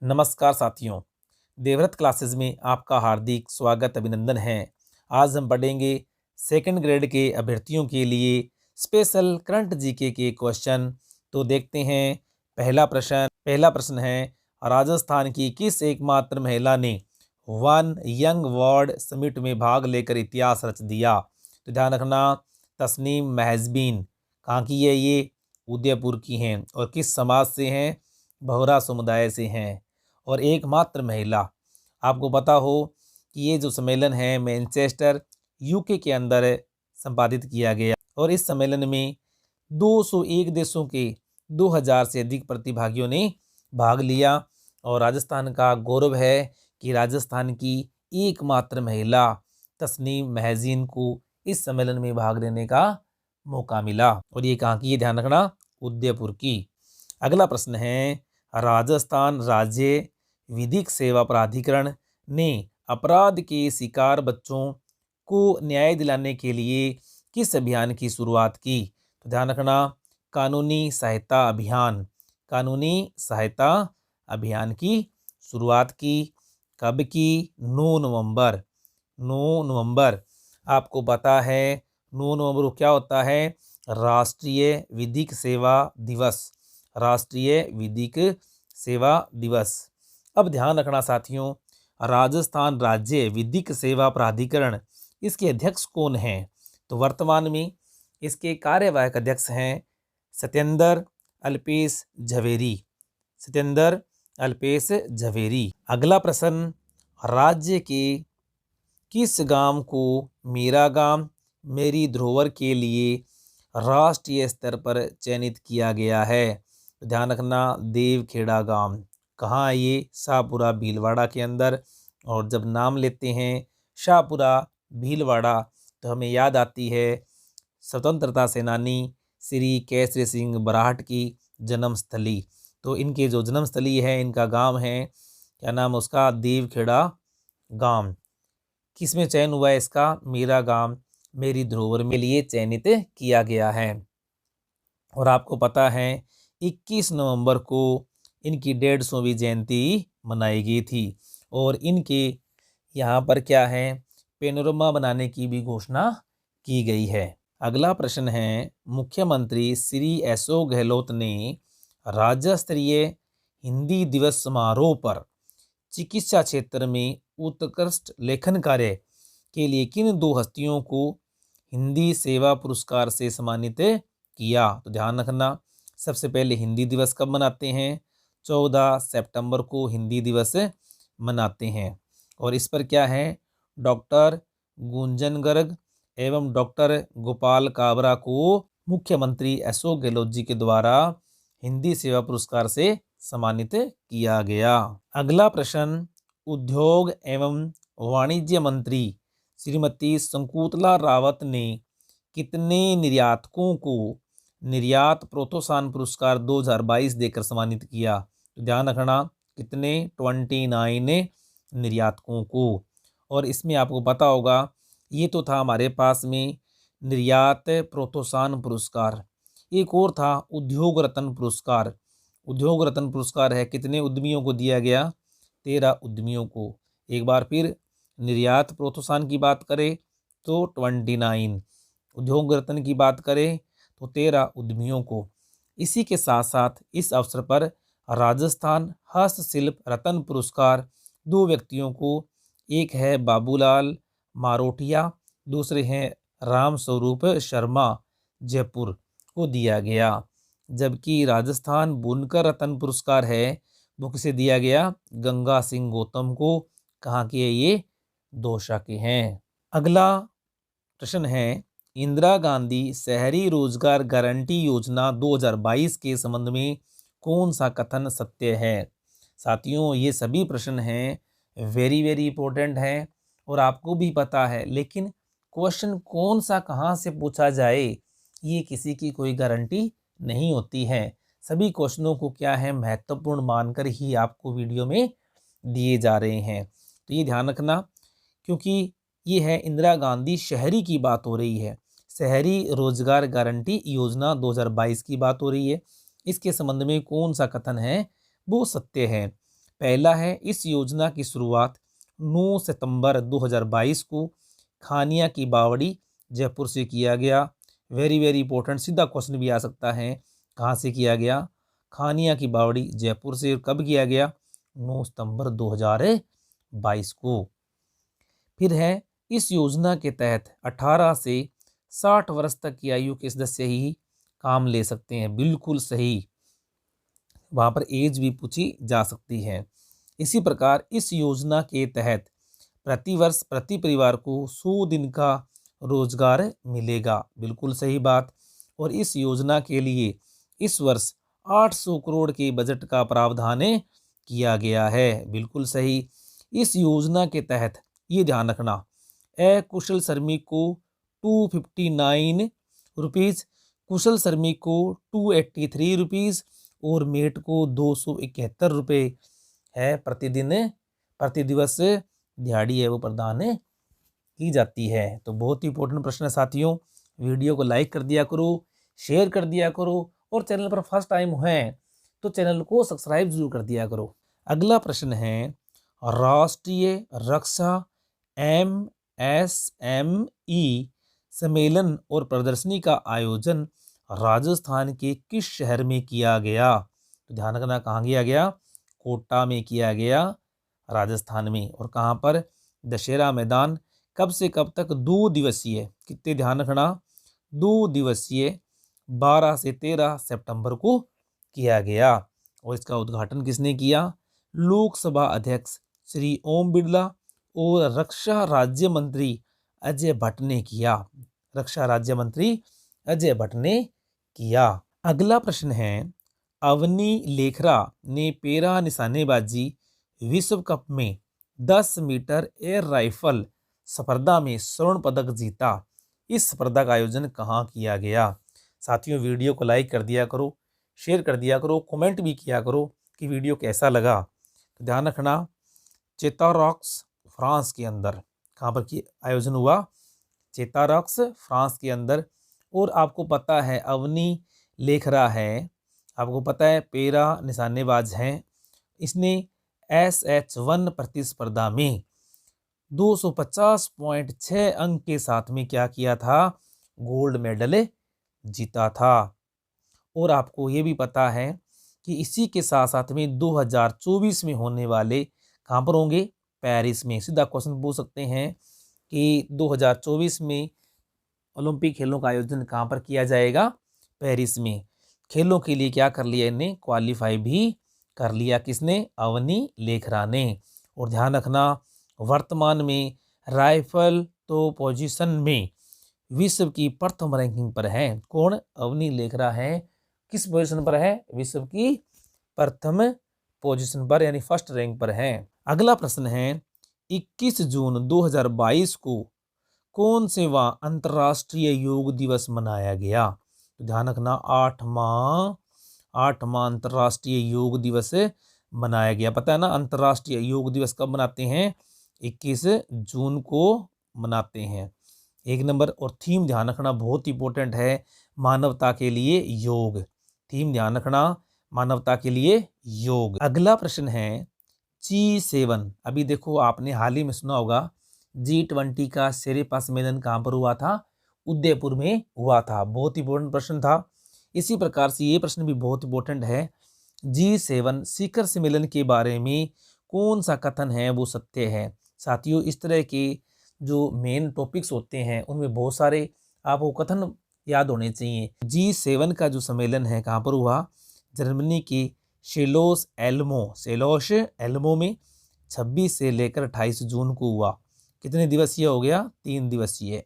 नमस्कार साथियों, देवव्रत क्लासेस में आपका हार्दिक स्वागत अभिनंदन है। आज हम पढ़ेंगे सेकंड ग्रेड के अभ्यर्थियों के लिए स्पेशल करंट जीके के क्वेश्चन। तो देखते हैं पहला प्रश्न है, राजस्थान की किस एकमात्र महिला ने वन यंग वर्ल्ड समिट में भाग लेकर इतिहास रच दिया? तो ध्यान रखना, तस्नीम महजबीन। कहाँ की है ये? उदयपुर की हैं। और किस समाज से हैं? बोहरा समुदाय से हैं। और एकमात्र महिला। आपको पता हो कि ये जो सम्मेलन है मैनचेस्टर यूके के अंदर संपादित किया गया और इस सम्मेलन में 201 देशों के 2000 से अधिक प्रतिभागियों ने भाग लिया। और राजस्थान का गौरव है कि राजस्थान की एकमात्र महिला तस्नीम महजीन को इस सम्मेलन में भाग लेने का मौका मिला। और ये कहाँ की? ये ध्यान रखना, उदयपुर की। अगला प्रश्न है, राजस्थान राज्य विधिक सेवा प्राधिकरण ने अपराध के शिकार बच्चों को न्याय दिलाने के लिए किस अभियान की शुरुआत की? तो ध्यान रखना, कानूनी सहायता अभियान। कानूनी सहायता अभियान की शुरुआत की। कब की? 9 नवंबर। 9 नवंबर। आपको पता है 9 नवंबर को क्या होता है? राष्ट्रीय विधिक सेवा दिवस। राष्ट्रीय विधिक सेवा दिवस। अब ध्यान रखना साथियों, राजस्थान राज्य विधिक सेवा प्राधिकरण, इसके अध्यक्ष कौन हैं? तो वर्तमान में इसके कार्यवाहक अध्यक्ष हैं सत्येंद्र अल्पेश झवेरी। सत्येंद्र अल्पेश झवेरी। अगला प्रश्न, राज्य के किस गांव को मेरा गांव मेरी धरोहर के लिए राष्ट्रीय स्तर पर चयनित किया गया है? ध्यान रखना, देवखेड़ा गांव। कहाँ है ये? शाहपुरा भीलवाड़ा के अंदर। और जब नाम लेते हैं शाहपुरा भीलवाड़ा तो हमें याद आती है स्वतंत्रता सेनानी श्री केसरी सिंह बराहट की जन्मस्थली। तो इनके जो जन्मस्थली है, इनका गांव है, क्या नाम उसका? देवखेड़ा गांव। किस में चयन हुआ है इसका? मेरा गांव मेरी धरोहर में लिए चयनित किया गया है। और आपको पता है 21 नवंबर को इनकी 150वीं जयंती मनाई गई थी। और इनके यहाँ पर क्या है? पेनोरमा बनाने की भी घोषणा की गई है। अगला प्रश्न है, मुख्यमंत्री श्री अशोक गहलोत ने राज्य स्तरीय हिंदी दिवस समारोह पर चिकित्सा क्षेत्र में उत्कृष्ट लेखन कार्य के लिए किन 2 हस्तियों को हिंदी सेवा पुरस्कार से सम्मानित किया? तो ध्यान रखना, सबसे पहले हिंदी दिवस कब मनाते हैं? 14 सितंबर को हिंदी दिवस मनाते हैं। और इस पर क्या है? डॉक्टर गुंजन गर्ग एवं डॉक्टर गोपाल काबरा को मुख्यमंत्री अशोक गहलोत जी के द्वारा हिंदी सेवा पुरस्कार से सम्मानित किया गया। अगला प्रश्न, उद्योग एवं वाणिज्य मंत्री श्रीमती शकुंतला रावत ने कितने निर्यातकों को निर्यात प्रोत्साहन पुरस्कार 2022 देकर सम्मानित किया? तो ध्यान रखना, कितने? 29 निर्यातकों को। और इसमें आपको पता होगा, ये तो था हमारे पास में निर्यात प्रोत्साहन पुरस्कार। एक और था उद्योग रत्न पुरस्कार। उद्योग रत्न पुरस्कार है, कितने उद्यमियों को दिया गया? 13 उद्यमियों को। एक बार फिर निर्यात प्रोत्साहन की बात करें तो 29, उद्योग रत्न की बात करें तो 13 उद्यमियों को। इसी के साथ साथ इस अवसर पर राजस्थान हस्तशिल्प रत्न पुरस्कार 2 व्यक्तियों को, एक है बाबूलाल मारोटिया, दूसरे हैं राम स्वरूप शर्मा जयपुर को दिया गया। जबकि राजस्थान बुनकर रत्न पुरस्कार है, वो किसे दिया गया? गंगा सिंह गौतम को। कहाँ के? ये दौसा के हैं। अगला प्रश्न है, इंदिरा गांधी शहरी रोजगार गारंटी योजना 2022 के संबंध में कौन सा कथन सत्य है? साथियों, ये सभी प्रश्न हैं वेरी इंपॉर्टेंट हैं और आपको भी पता है, लेकिन क्वेश्चन कौन सा कहाँ से पूछा जाए ये किसी की कोई गारंटी नहीं होती है। सभी क्वेश्चनों को क्या है, महत्वपूर्ण मानकर ही आपको वीडियो में दिए जा रहे हैं। तो ये ध्यान रखना, क्योंकि ये है इंदिरा गांधी शहरी की बात हो रही है, शहरी रोजगार गारंटी योजना 2022 की बात हो रही है। इसके संबंध में कौन सा कथन है वो सत्य है? पहला है, इस योजना की शुरुआत 9 सितंबर 2022 को खानिया की बावड़ी जयपुर से किया गया। वेरी वेरी इंपॉर्टेंट, सीधा क्वेश्चन भी आ सकता है, कहाँ से किया गया? खानिया की बावड़ी जयपुर से। कब किया गया? 9 सितंबर 2022 को। फिर है, इस योजना के तहत 18 से 60 वर्ष तक की आयु के सदस्य ही काम ले सकते हैं। बिल्कुल सही, वहाँ पर एज भी पूछी जा सकती है। इसी प्रकार इस योजना के तहत प्रतिवर्ष प्रति परिवार को 100 दिन का रोजगार मिलेगा। बिल्कुल सही बात। और इस योजना के लिए इस वर्ष 800 करोड़ के बजट का प्रावधान किया गया है। बिल्कुल सही। इस योजना के तहत ये ध्यान रखना, अकुशल श्रमिक को 259 रुपीज़, कुशल श्रमिक को 283 रुपीज़ और मेट को 271 रुपये है प्रति दिवस दिहाड़ी है वो प्रदान की जाती है। तो बहुत ही इंपॉर्टेंट प्रश्न है साथियों। वीडियो को लाइक कर दिया करो, शेयर कर दिया करो और चैनल पर फर्स्ट टाइम है तो चैनल को सब्सक्राइब जरूर कर दिया करो। अगला प्रश्न है, राष्ट्रीय रक्षा MSME सम्मेलन और प्रदर्शनी का आयोजन राजस्थान के किस शहर में किया गया? तो ध्यान रखना, कहाँ किया गया? कोटा में किया गया, राजस्थान में। और कहाँ पर? दशहरा मैदान। कब से कब तक? 2 दिवसीय। कितने? ध्यान रखना, 2 दिवसीय 12 से 13 सितंबर को किया गया। और इसका उद्घाटन किसने किया? लोकसभा अध्यक्ष श्री ओम बिरला और रक्षा राज्य मंत्री अजय भट्ट ने किया। रक्षा राज्य मंत्री अजय भट्ट ने किया। अगला प्रश्न है, अवनी लेखरा ने पैरा निशानेबाजी विश्व कप में 10 मीटर एयर राइफल स्पर्धा में स्वर्ण पदक जीता। इस स्पर्धा का आयोजन कहाँ किया गया? साथियों वीडियो को लाइक कर दिया करो, शेयर कर दिया करो, कमेंट भी किया करो कि वीडियो कैसा लगा। तो ध्यान रखना, चेतारॉक्स फ्रांस के अंदर। कहाँ पर की आयोजन हुआ? चेतारॉक्स फ्रांस के अंदर। और आपको पता है अवनी लेखरा है, आपको पता है पैरा निशानेबाज हैं, इसने SH1 प्रतिस्पर्धा में 250.6 अंक के साथ में क्या किया था? गोल्ड मेडल जीता था। और आपको ये भी पता है कि इसी के साथ साथ में 2024 में होने वाले कहाँ पर होंगे? पेरिस में। सीधा क्वेश्चन पूछ सकते हैं कि 2024 में ओलंपिक खेलों का आयोजन कहाँ पर किया जाएगा? पेरिस में। खेलों के लिए क्या कर लिया? इन्हें क्वालिफाई भी कर लिया। किसने? अवनी लेखरा ने। और ध्यान रखना, वर्तमान में राइफल तो पोजीशन में विश्व की प्रथम रैंकिंग पर है। कौन? अवनी लेखरा है। किस पोजीशन पर है? विश्व की प्रथम पोजीशन पर, यानी फर्स्ट रैंक पर है। अगला प्रश्न है, 21 जून 2022 को कौन से वहाँ अंतर्राष्ट्रीय योग दिवस मनाया गया? तो ध्यान रखना, 8वां अंतर्राष्ट्रीय योग दिवस मनाया गया। पता है ना अंतर्राष्ट्रीय योग दिवस कब मनाते हैं? 21 जून को मनाते हैं। 1 नंबर। और थीम ध्यान रखना, बहुत इंपॉर्टेंट है, मानवता के लिए योग। थीम ध्यान रखना, मानवता के लिए योग। अगला प्रश्न है, G7। अभी देखो आपने हाल ही में सुना होगा G20 का शेरेपा सम्मेलन कहाँ पर हुआ था? उदयपुर में हुआ था। बहुत इंपॉर्टेंट प्रश्न था। इसी प्रकार से ये प्रश्न भी बहुत इंपॉर्टेंट है, G7 शिखर सम्मेलन के बारे में कौन सा कथन है वो सत्य है? साथियों इस तरह के जो मेन टॉपिक्स होते हैं उनमें बहुत सारे आपको कथन याद होने चाहिए। G7 का जो सम्मेलन है कहाँ पर हुआ? जर्मनी की सेलोस एल्मो में 26 से लेकर 28 जून को हुआ। कितने दिवसीय हो गया? 3 दिवसीय।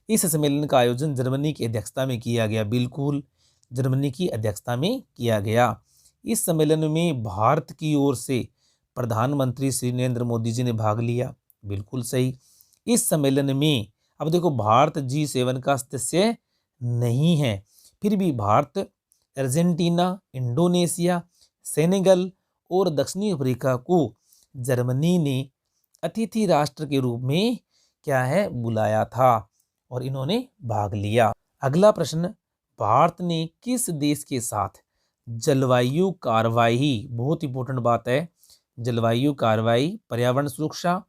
इस सम्मेलन का आयोजन जर्मनी की अध्यक्षता में किया गया। बिल्कुल, जर्मनी की अध्यक्षता में किया गया। इस सम्मेलन में भारत की ओर से प्रधानमंत्री श्री नरेंद्र मोदी जी ने भाग लिया। बिल्कुल सही। इस सम्मेलन में अब देखो भारत G7 का सदस्य नहीं है, फिर भी भारत अर्जेंटीना, इंडोनेशिया, सेनेगल और दक्षिणी अफ्रीका को जर्मनी ने अतिथि राष्ट्र के रूप में क्या है? बुलाया था और इन्होंने भाग लिया। अगला प्रश्न, भारत ने किस देश के साथ जलवायु कार्रवाई, बहुत इंपॉर्टेंट बात है, जलवायु कार्रवाई, पर्यावरण सुरक्षा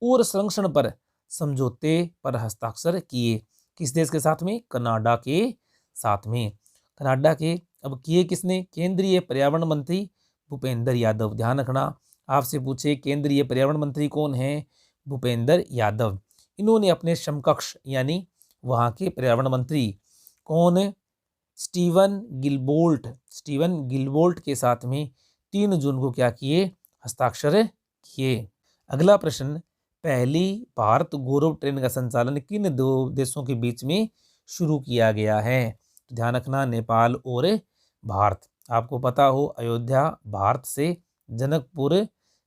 और संरक्षण पर समझौते पर हस्ताक्षर किए। किस देश के साथ में? कनाडा के साथ में। कनाडा के अब किए किसने? केंद्रीय पर्यावरण मंत्री भूपेंद्र यादव। ध्यान रखना, आपसे पूछे केंद्रीय पर्यावरण मंत्री कौन है? भूपेंद्र यादव। इन्होंने अपने समकक्ष यानी वहाँ के पर्यावरण मंत्री कौन? स्टीवन गिलबोल्ट के साथ में 3 जून को क्या किए? हस्ताक्षर किए। अगला प्रश्न, पहली भारत गौरव ट्रेन का संचालन किन 2 देशों के बीच में शुरू किया गया है? तो ध्यान रखना, नेपाल और भारत। आपको पता हो अयोध्या भारत से, जनकपुर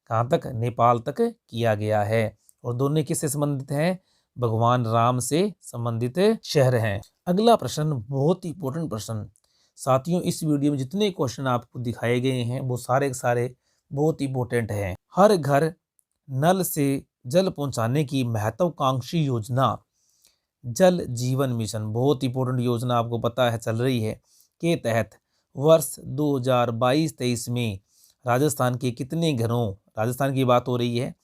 कहाँ तक? नेपाल तक किया गया है। और दोनों किससे संबंधित हैं? भगवान राम से संबंधित शहर हैं। अगला प्रश्न बहुत ही इंपॉर्टेंट प्रश्न। साथियों, इस वीडियो में जितने क्वेश्चन आपको दिखाए गए हैं वो सारे के सारे बहुत इंपॉर्टेंट हैं। हर घर नल से जल पहुंचाने की महत्वाकांक्षी योजना जल जीवन मिशन, बहुत इंपॉर्टेंट योजना आपको पता है चल रही है, के तहत वर्ष 2022-23 में राजस्थान के कितने घरों, राजस्थान की बात हो रही है,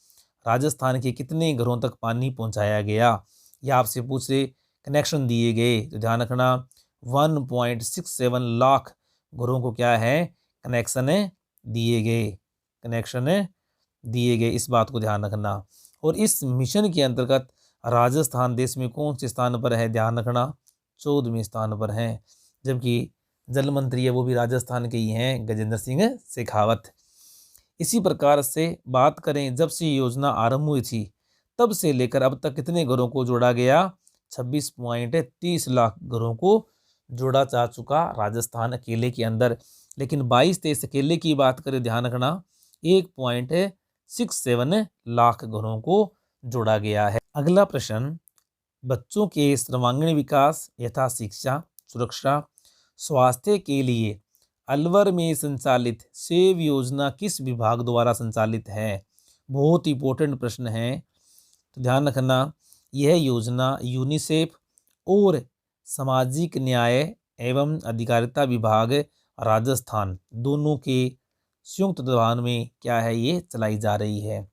राजस्थान के कितने घरों तक पानी पहुंचाया गया? या आपसे पूछ रहे कनेक्शन दिए गए, तो ध्यान रखना 1.67 लाख घरों को क्या है? कनेक्शन दिए गए, कनेक्शन दिए गए। इस बात को ध्यान रखना। और इस मिशन के अंतर्गत राजस्थान देश में कौन से स्थान पर है? ध्यान रखना 14वें स्थान पर है। जबकि जल मंत्री है वो भी राजस्थान के ही हैं, गजेंद्र सिंह शेखावत। इसी प्रकार से बात करें, जब से योजना आरंभ हुई थी तब से लेकर अब तक कितने घरों को जोड़ा गया? 26.30 लाख घरों को जोड़ा जा चुका राजस्थान अकेले के अंदर। लेकिन 22-23 अकेले की बात करें, ध्यान रखना 1.67 लाख घरों को जोड़ा गया है। अगला प्रश्न, बच्चों के सर्वांगीण विकास यथा शिक्षा, सुरक्षा, स्वास्थ्य के लिए अलवर में संचालित सेव योजना किस विभाग द्वारा संचालित है? बहुत इंपॉर्टेंट प्रश्न है, तो ध्यान रखना। यह योजना यूनिसेफ और सामाजिक न्याय एवं अधिकारिता विभाग राजस्थान दोनों के संयुक्त तत्वाधान में क्या है? ये चलाई जा रही है।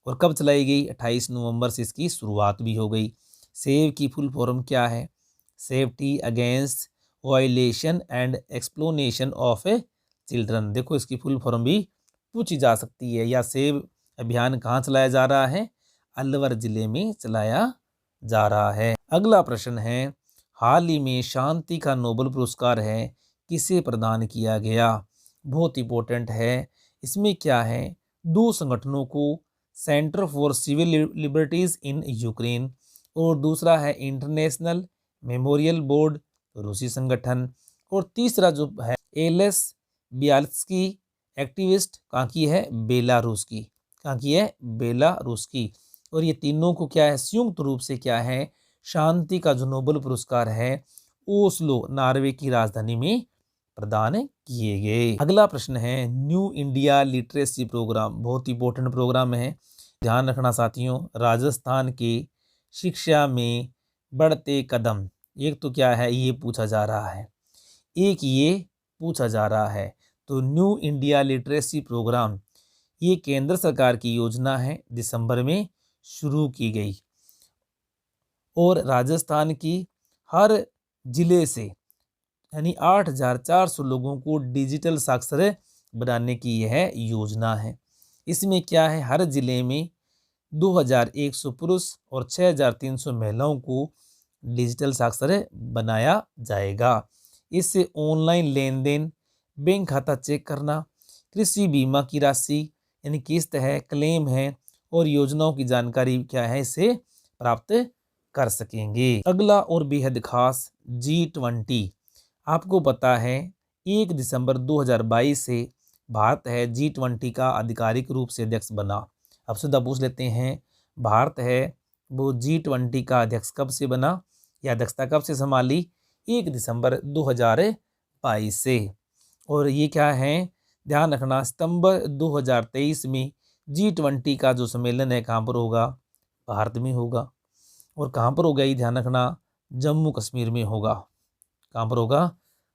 और कब चलाई गई? 28 नवंबर से इसकी शुरुआत भी हो गई। सेव की फुल फॉर्म क्या है? Safety against violation and exploitation of children. देखो इसकी फुल फॉर्म भी पूछी जा सकती है। या सेव अभियान कहाँ चलाया जा रहा है? अलवर जिले में चलाया जा रहा है। अगला प्रश्न है, हाल ही में शांति का नोबेल पुरस्कार है किसे प्रदान किया गया? बहुत इंपॉर्टेंट है। इसमें क्या है? 2 संगठनों को, Centre for Civil Liberties in Ukraine और दूसरा है इंटरनेशनल मेमोरियल बोर्ड, रूसी संगठन, और तीसरा जो है एलेस बियाल्स्की एक्टिविस्ट, कहाँ की है? बेलारूस की। कहाँ की है? बेलारूस की। और ये तीनों को क्या है? संयुक्त रूप से क्या है? शांति का जो नोबेल पुरस्कार है ओस्लो, नॉर्वे की राजधानी में प्रदान किए गए। अगला प्रश्न है, न्यू इंडिया लिटरेसी प्रोग्राम, बहुत इंपॉर्टेंट प्रोग्राम है। ध्यान रखना साथियों, राजस्थान के शिक्षा में बढ़ते कदम, एक तो क्या है ये पूछा जा रहा है, एक ये पूछा जा रहा है। तो न्यू इंडिया लिटरेसी प्रोग्राम ये केंद्र सरकार की योजना है, दिसंबर में शुरू की गई और राजस्थान की हर जिले से यानी 8,400 लोगों को डिजिटल साक्षर बनाने की यह योजना है। इसमें क्या है? हर जिले में 2,100 पुरुष और 6,300 महिलाओं को डिजिटल साक्षर बनाया जाएगा। इससे ऑनलाइन लेन देन, बैंक खाता चेक करना, कृषि बीमा की राशि यानी किस्त है, क्लेम है और योजनाओं की जानकारी क्या है इससे प्राप्त कर सकेंगे। अगला और बेहद खास G20, आपको पता है 1 दिसंबर 2022 से भारत है G20 का आधिकारिक रूप से अध्यक्ष बना। अब सीधा पूछ लेते हैं, भारत है वो G20 का अध्यक्ष कब से बना या अध्यक्षता कब से संभाली? 1 दिसंबर 2022 से। और ये क्या है? ध्यान रखना, सितंबर 2023 में G20 का जो सम्मेलन है कहाँ पर होगा? भारत में होगा। और कहाँ पर होगा ये ध्यान रखना, जम्मू कश्मीर में होगा। कहाँ पर होगा?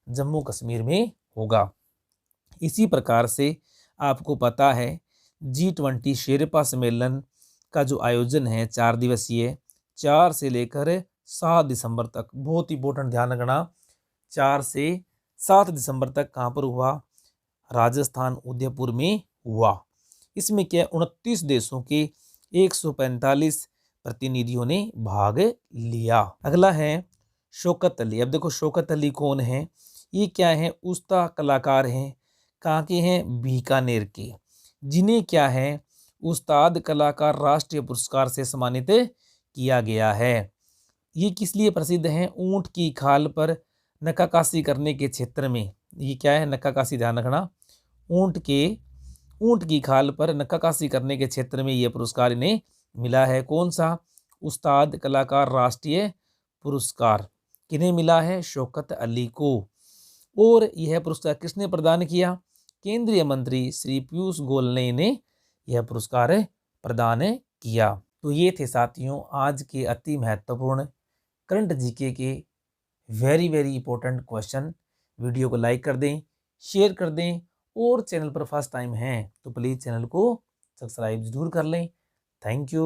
जम्मू कश्मीर में होगा। इसी प्रकार से आपको पता है G20 शेरपा सम्मेलन का जो आयोजन है 4 दिवसीय, 4 से लेकर 7 दिसंबर तक, बहुत इंपॉर्टेंट, ध्यान रखना, 4 से 7 दिसंबर तक कहाँ पर हुआ? राजस्थान उदयपुर में हुआ। इसमें क्या 29 देशों के 145 प्रतिनिधियों ने भाग लिया। अगला है शौकत अली। अब देखो शौकत अली कौन है? ये क्या है? उस्ता कलाकार हैं। कहाँ के हैं? बीकानेर के, जिन्हें क्या है उस्ताद कलाकार राष्ट्रीय पुरस्कार से सम्मानित किया गया है। ये किस लिए प्रसिद्ध हैं? ऊंट की खाल पर नक्काशी करने के क्षेत्र में। ये क्या है? नक्काशी, ध्यान रखना, ऊंट की खाल पर नक्काशी करने के क्षेत्र में यह पुरस्कार इन्हें मिला है। कौन सा? उस्ताद कलाकार राष्ट्रीय पुरस्कार किन्हें मिला है? शौकत अली को। और यह पुरस्कार किसने प्रदान किया? केंद्रीय मंत्री श्री पीयूष गोयल ने इन्हें यह पुरस्कार प्रदान किया। तो ये थे साथियों आज के अति महत्वपूर्ण करंट जीके के वेरी इंपॉर्टेंट क्वेश्चन। वीडियो को लाइक कर दें, शेयर कर दें, और चैनल पर फर्स्ट टाइम हैं तो प्लीज़ चैनल को सब्सक्राइब जरूर कर लें। Thank you.